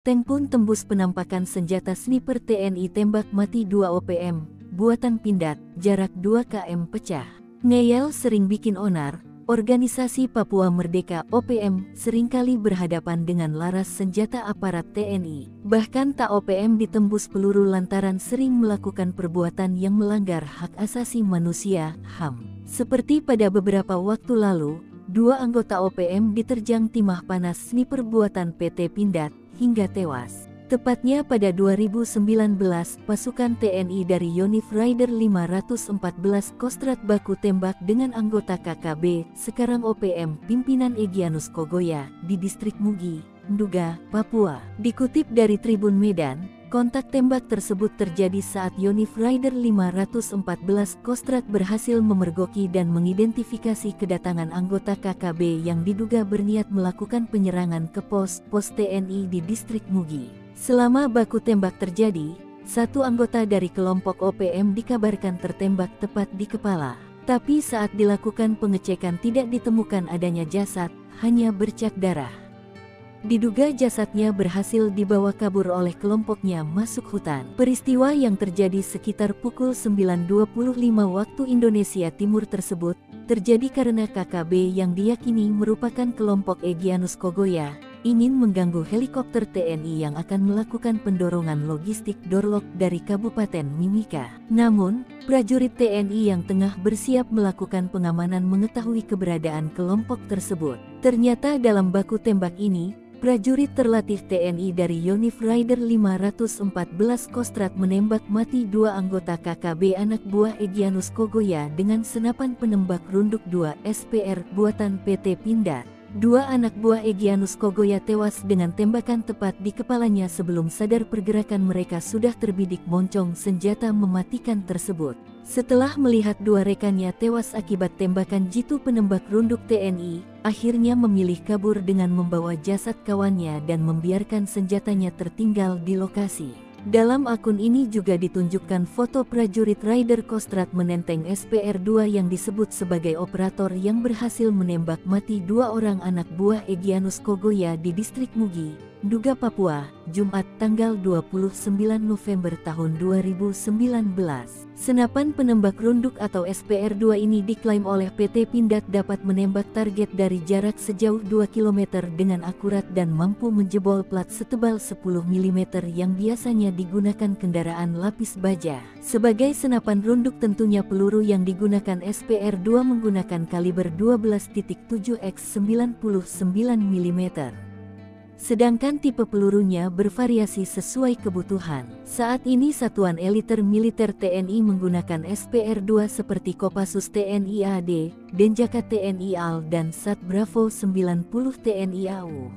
Tank pun tembus penampakan senjata sniper TNI tembak mati 2 OPM, buatan Pindad, jarak 2 km pecah. Ngeyel sering bikin onar, organisasi Papua Merdeka OPM seringkali berhadapan dengan laras senjata aparat TNI. Bahkan tak OPM ditembus peluru lantaran sering melakukan perbuatan yang melanggar hak asasi manusia, HAM. Seperti pada beberapa waktu lalu, 2 anggota OPM diterjang timah panas sniper buatan PT Pindad hingga tewas. Tepatnya pada 2019, pasukan TNI dari Yonif Rider 514 Kostrad baku tembak dengan anggota KKB, sekarang OPM, pimpinan Egyanus Kogoya, di distrik Mugi, Nduga, Papua. Dikutip dari Tribun Medan, kontak tembak tersebut terjadi saat Yonif Rider 514 Kostrad berhasil memergoki dan mengidentifikasi kedatangan anggota KKB yang diduga berniat melakukan penyerangan ke pos TNI di distrik Mugi. Selama baku tembak terjadi, satu anggota dari kelompok OPM dikabarkan tertembak tepat di kepala. Tapi saat dilakukan pengecekan tidak ditemukan adanya jasad, hanya bercak darah. Diduga jasadnya berhasil dibawa kabur oleh kelompoknya masuk hutan. Peristiwa yang terjadi sekitar pukul 9.25 waktu Indonesia Timur tersebut terjadi karena KKB yang diyakini merupakan kelompok Egyanus Kogoya ingin mengganggu helikopter TNI yang akan melakukan pendorongan logistik Dorlok dari Kabupaten Mimika. Namun, prajurit TNI yang tengah bersiap melakukan pengamanan mengetahui keberadaan kelompok tersebut. Ternyata dalam baku tembak ini, prajurit terlatih TNI dari Yonif Rider 514 Kostrad menembak mati 2 anggota KKB anak buah Egyanus Kogoya dengan senapan penembak runduk 2 SPR buatan PT Pindad. 2 anak buah Egyanus Kogoya tewas dengan tembakan tepat di kepalanya sebelum sadar pergerakan mereka sudah terbidik moncong senjata mematikan tersebut. Setelah melihat 2 rekannya tewas akibat tembakan jitu penembak runduk TNI, akhirnya memilih kabur dengan membawa jasad kawannya dan membiarkan senjatanya tertinggal di lokasi. Dalam akun ini juga ditunjukkan foto prajurit Rider Kostrad menenteng SPR-2 yang disebut sebagai operator yang berhasil menembak mati 2 orang anak buah Egyanus Kogoya di distrik Mugi, Nduga, Papua, Jumat tanggal 29 November tahun 2019. Senapan penembak runduk atau SPR-2 ini diklaim oleh PT Pindad dapat menembak target dari jarak sejauh 2 km dengan akurat dan mampu menjebol plat setebal 10 mm yang biasanya digunakan kendaraan lapis baja. Sebagai senapan runduk tentunya peluru yang digunakan SPR-2 menggunakan kaliber 12.7 x 99 mm. Sedangkan tipe pelurunya bervariasi sesuai kebutuhan. Saat ini Satuan Eliter Militer TNI menggunakan SPR-2 seperti Kopassus TNI AD, Denjaka TNI AL dan Sat Bravo 90 TNI AU.